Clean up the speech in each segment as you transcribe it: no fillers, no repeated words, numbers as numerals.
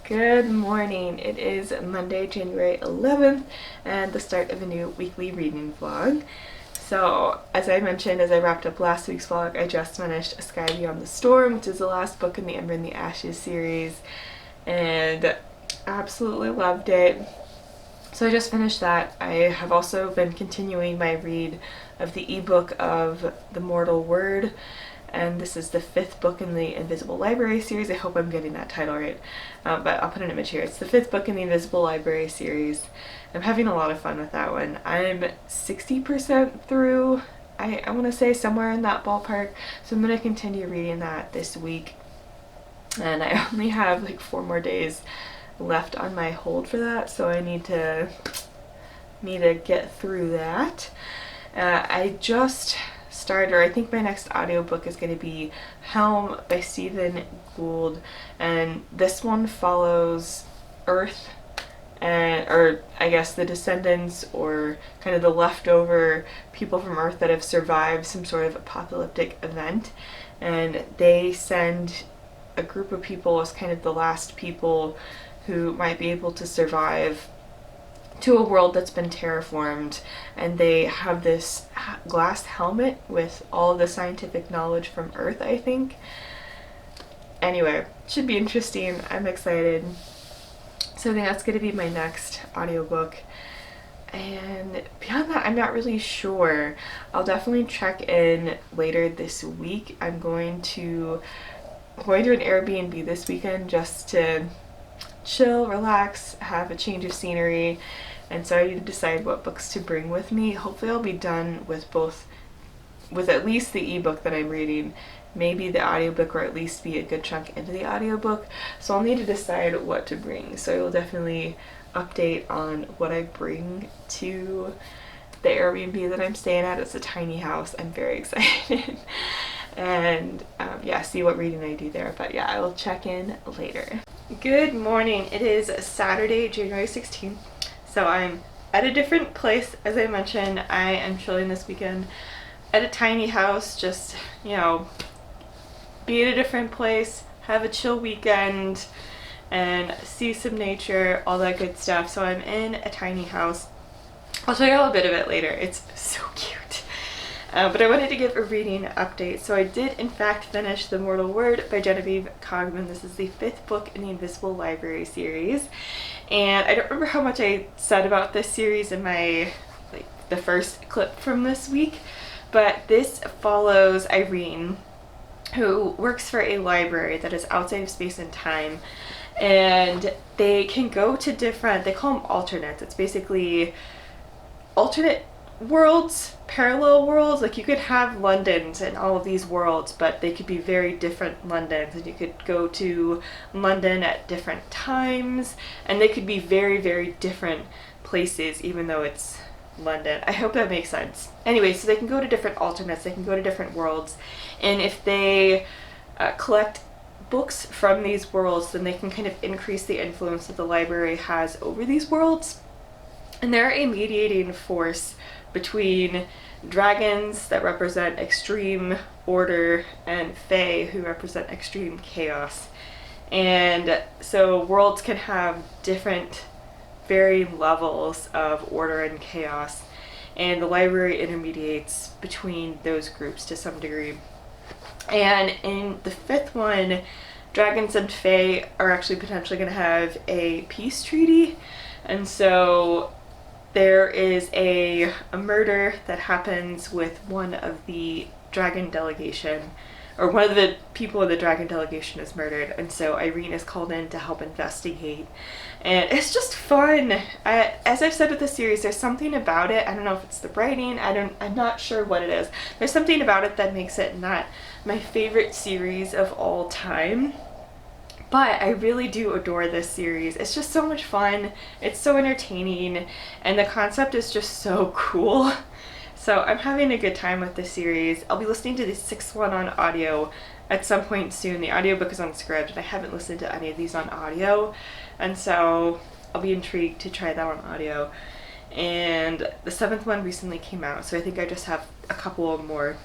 Good morning. It is Monday, January 11th, and the start of a new weekly reading vlog. So, as I mentioned, as I wrapped up last week's vlog, I just finished A Sky Beyond the Storm, which is the last book in the Ember and the Ashes series, and absolutely loved it. So I just finished that. I have also been continuing my read of the ebook of The Mortal Word, and this is the 5th book in the Invisible Library series. I hope I'm getting that title right, but I'll put an image here. It's the 5th book in the Invisible Library series. I'm having a lot of fun with that one. I'm 60% through, I want to say somewhere in that ballpark, so I'm going to continue reading that this week. And I only have like 4 more days left on my hold for that, so I need to get through that. I just started, or I think my next audiobook is going to be Helm by Stephen Gould, and this one follows Earth and, or I guess the descendants or kind of the leftover people from Earth that have survived some sort of apocalyptic event, and they send a group of people as kind of the last people who might be able to survive to a world that's been terraformed, and they have this glass helmet with all of the scientific knowledge from Earth, I think. Anyway, should be interesting. I'm excited. So I think that's going to be my next audiobook. And beyond that, I'm not really sure. I'll definitely check in later this week. I'm going to an Airbnb this weekend just to chill, relax, have a change of scenery, and so I need to decide what books to bring with me. Hopefully I'll be done with at least the ebook that I'm reading, maybe the audiobook, or at least be a good chunk into the audiobook, so I'll need to decide what to bring. So I will definitely update on what I bring to the Airbnb that I'm staying at. It's a tiny house. I'm very excited. And yeah, see what reading I do there. But yeah, I will check in later. Good morning. It is Saturday, January 16th. So I'm at a different place. As I mentioned, I am chilling this weekend at a tiny house, just, you know, be at a different place, have a chill weekend, and see some nature, all that good stuff. So I'm in a tiny house. I'll show you a little bit of it later. It's so cute. But I wanted to give a reading update. So I did in fact finish The Mortal Word by Genevieve Cogman. This is the 5th book in the Invisible Library series. And I don't remember how much I said about this series in my, the first clip from this week, but this follows Irene, who works for a library that is outside of space and time. And they can go to different, they call them alternates. It's basically alternate worlds, parallel worlds. Like, you could have Londons in all of these worlds, but they could be very different Londons, and you could go to London at different times, and they could be very, very different places, even though it's London. I hope that makes sense. Anyway, so they can go to different alternates, they can go to different worlds, and if they collect books from these worlds, then they can kind of increase the influence that the library has over these worlds. And they're a mediating force between dragons that represent extreme order and fae who represent extreme chaos. And so worlds can have different varying levels of order and chaos, and the library intermediates between those groups to some degree. And in the 5th one, dragons and fae are actually potentially going to have a peace treaty, and so there is a murder that happens with one of the dragon delegation, or one of the people in the dragon delegation is murdered, and so Irene is called in to help investigate. And it's just fun. As I've said with the series, there's something about it. I don't know if it's the writing. I'm not sure what it is. There's something about it that makes it not my favorite series of all time. But I really do adore this series. It's just so much fun. It's so entertaining, and the concept is just so cool. So I'm having a good time with this series. I'll be listening to the 6th one on audio at some point soon. The audiobook is on script, and I haven't listened to any of these on audio, and so I'll be intrigued to try that on audio. And the 7th one recently came out, so I think I just have a couple more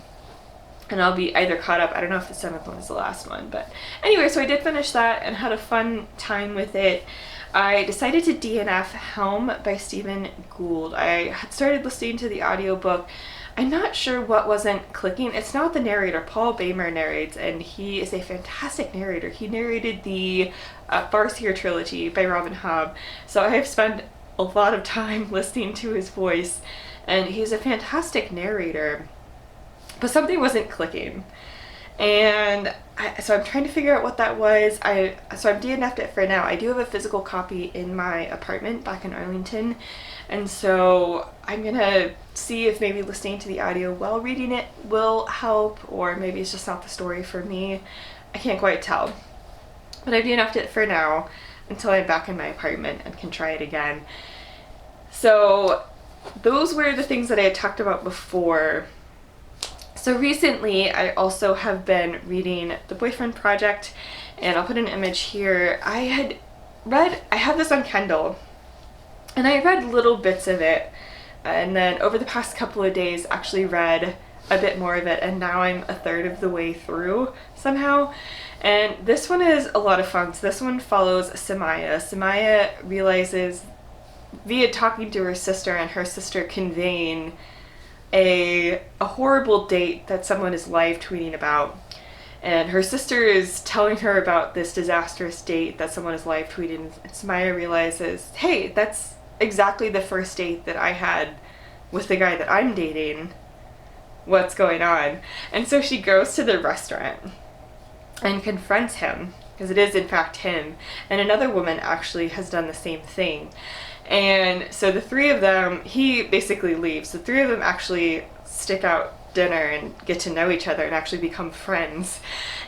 and I'll be either caught up. I don't know if the 7th one is the last one, but anyway, so I did finish that and had a fun time with it. I decided to DNF Helm by Stephen Gould. I had started listening to the audiobook. I'm not sure what wasn't clicking. It's not the narrator. Paul Bamer narrates, and he is a fantastic narrator. He narrated the Farseer trilogy by Robin Hobb, so I have spent a lot of time listening to his voice, and he's a fantastic narrator. But something wasn't clicking, and so I'm trying to figure out what that was. So I'm DNF'd it for now. I do have a physical copy in my apartment back in Arlington, and so I'm gonna see if maybe listening to the audio while reading it will help, or maybe it's just not the story for me. I can't quite tell. But I've DNF'd it for now until I'm back in my apartment and can try it again. So those were the things that I had talked about before. So recently I also have been reading The Boyfriend Project, and I'll put an image here. I have this on Kindle, and I read little bits of it, and then over the past couple of days actually read a bit more of it, and now I'm a third of the way through somehow. And this one is a lot of fun. So this one follows Samaya. Samaya realizes via talking to her sister and her sister conveying a horrible date that someone is live tweeting about, and her sister is telling her about this disastrous date that someone is live tweeting, and Samaya realizes, hey, that's exactly the first date that I had with the guy that I'm dating. What's going on? And so she goes to the restaurant and confronts him, because it is in fact him, and another woman actually has done the same thing. And so the three of them, he basically leaves. The three of them actually stick out dinner and get to know each other and actually become friends.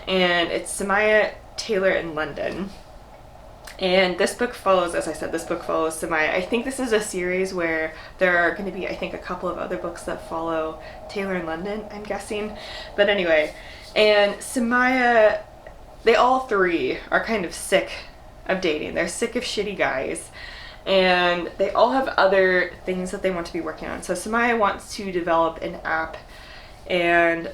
And it's Samaya, Taylor, and London. And this book follows, as I said, this book follows Samaya. I think this is a series where there are going to be, I think, a couple of other books that follow Taylor and London, I'm guessing. But anyway, and Samaya, they all three are kind of sick of dating. They're sick of shitty guys. And they all have other things that they want to be working on. So Samaya wants to develop an app, and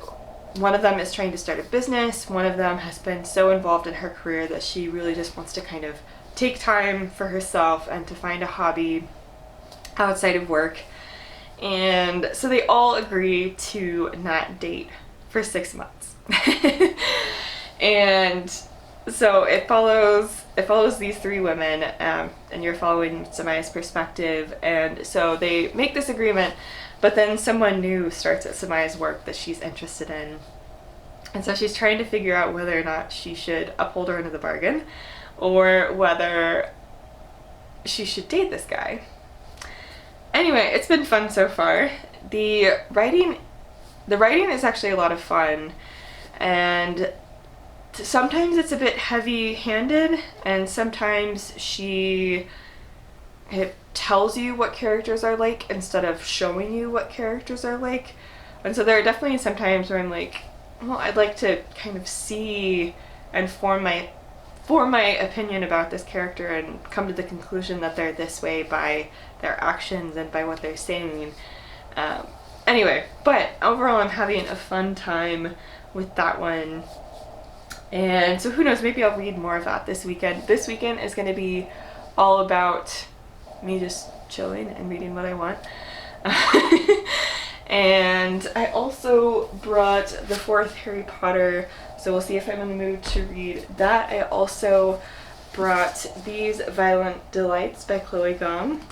one of them is trying to start a business. One of them has been so involved in her career that she really just wants to kind of take time for herself and to find a hobby outside of work. And so they all agree to not date for 6 months. And so it follows these three women, and you're following Samaya's perspective. And so they make this agreement, but then someone new starts at Samaya's work that she's interested in. And so she's trying to figure out whether or not she should uphold her end of the bargain, or whether she should date this guy. Anyway, it's been fun so far. The writing is actually a lot of fun, and sometimes it's a bit heavy-handed, and sometimes it tells you what characters are like instead of showing you what characters are like. And so there are definitely some times where I'm like, well, I'd like to kind of see and form my opinion about this character and come to the conclusion that they're this way by their actions and by what they're saying. Anyway, but overall I'm having a fun time with that one. And so who knows, maybe I'll read more of that this weekend. This weekend is going to be all about me just chilling and reading what I want. And I also brought the 4th Harry Potter, so we'll see if I'm in the mood to read that. I also brought These Violent Delights by Chloe Gong.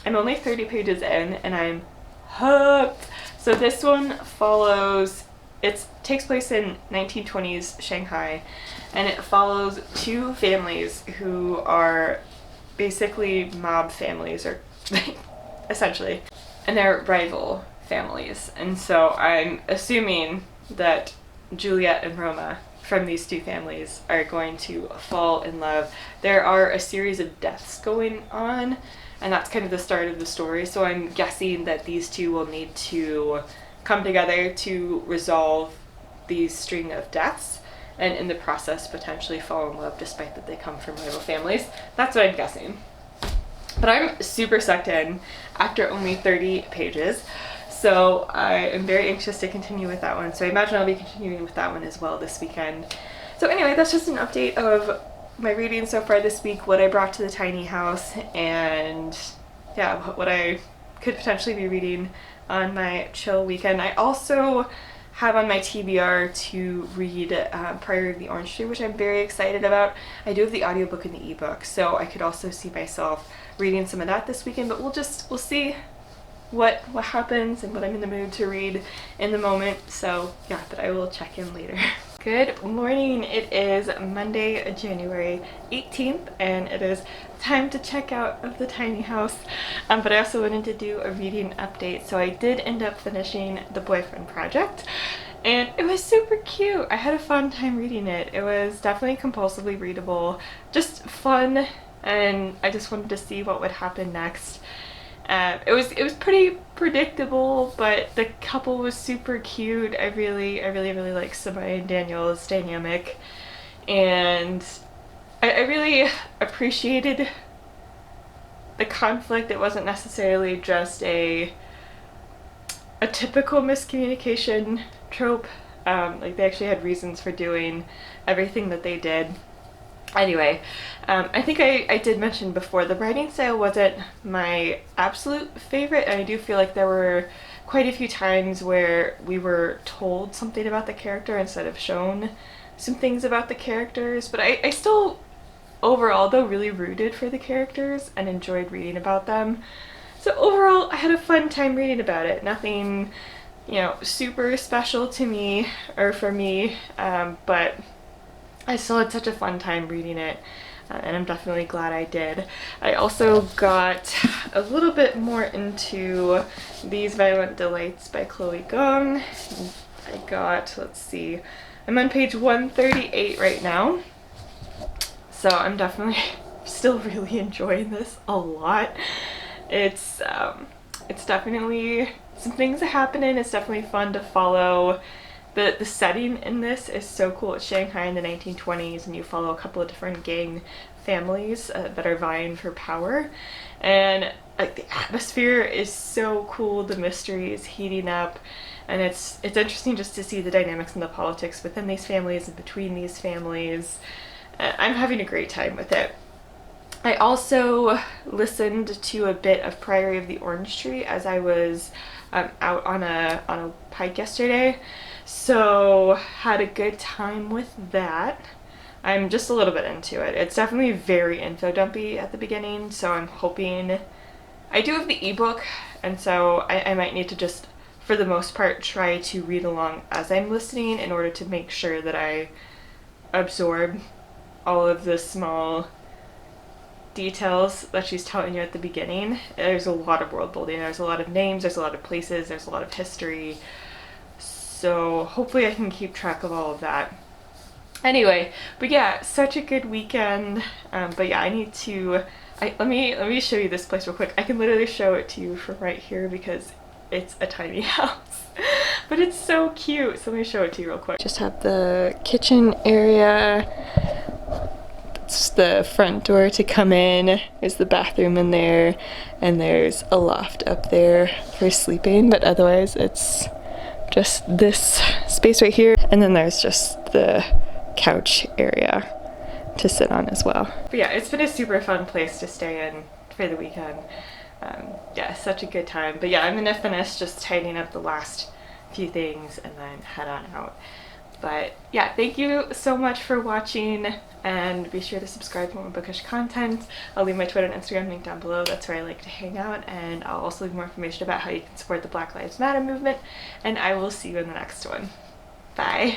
I'm only 30 pages in and I'm hooked. So this one follows, it takes place in 1920s Shanghai, and it follows two families who are basically mob families, or essentially, and they're rival families. And so I'm assuming that Juliet and Roma from these two families are going to fall in love. There are a series of deaths going on, and that's kind of the start of the story. So I'm guessing that these two will need to come together to resolve these string of deaths, and in the process potentially fall in love despite that they come from rival families. That's what I'm guessing. But I'm super sucked in after only 30 pages. So I am very anxious to continue with that one. So I imagine I'll be continuing with that one as well this weekend. So anyway, that's just an update of my reading so far this week, what I brought to the tiny house, and yeah, what I could potentially be reading on my chill weekend. I also have on my TBR to read Priory of the Orange Tree, which I'm very excited about. I do have the audiobook and the ebook, so I could also see myself reading some of that this weekend, but we'll see what happens and what I'm in the mood to read in the moment. So yeah, but I will check in later. Good morning. It is Monday, January 18th, and it is time to check out of the tiny house. But I also wanted to do a reading update. So I did end up finishing The Boyfriend Project, and it was super cute. I had a fun time reading it. It was definitely compulsively readable, just fun, and I just wanted to see what would happen next. It was pretty predictable, but the couple was super cute. I really like Samaya and Daniel's dynamic, and I really appreciated the conflict. It wasn't necessarily just a typical miscommunication trope. Like, they actually had reasons for doing everything that they did. Anyway, I think I did mention before, the writing style wasn't my absolute favorite, and I do feel like there were quite a few times where we were told something about the character instead of shown some things about the characters, but I still, overall though, really rooted for the characters and enjoyed reading about them. So overall, I had a fun time reading about it. Nothing, you know, super special to me or for me, but I still had such a fun time reading it, and I'm definitely glad I did. I also got a little bit more into These Violent Delights by Chloe Gong. I got, let's see, I'm on page 138 right now, so I'm definitely still really enjoying this a lot. It's definitely, some things are happening. It's definitely fun to follow. The setting in this is so cool. It's Shanghai in the 1920s, and you follow a couple of different gang families that are vying for power, and like, the atmosphere is so cool. The mystery is heating up, and it's interesting just to see the dynamics and the politics within these families and between these families. I'm having a great time with it. I also listened to a bit of Priory of the Orange Tree as I was out on a hike yesterday, so had a good time with that. I'm just a little bit into it. It's definitely very info dumpy at the beginning, so I'm hoping, I do have the ebook, and so I might need to just, for the most part, try to read along as I'm listening in order to make sure that I absorb all of the small details that she's telling you at the beginning. There's a lot of world building, there's a lot of names, there's a lot of places, there's a lot of history, so hopefully I can keep track of all of that. Anyway, but yeah, such a good weekend. But yeah, I need to, let me show you this place real quick. I can literally show it to you from right here because it's a tiny house, but it's so cute. So let me show it to you real quick. Just have the kitchen area. It's the front door to come in. There's the bathroom in there, and there's a loft up there for sleeping, but otherwise it's just this space right here, and then there's just the couch area to sit on as well. But yeah, it's been a super fun place to stay in for the weekend. Yeah, such a good time. But yeah, I'm gonna finish just tidying up the last few things and then head on out. But yeah, thank you so much for watching, and be sure to subscribe for more bookish content. I'll leave my Twitter and Instagram link down below. That's where I like to hang out, and I'll also leave more information about how you can support the Black Lives Matter movement, and I will see you in the next one. Bye!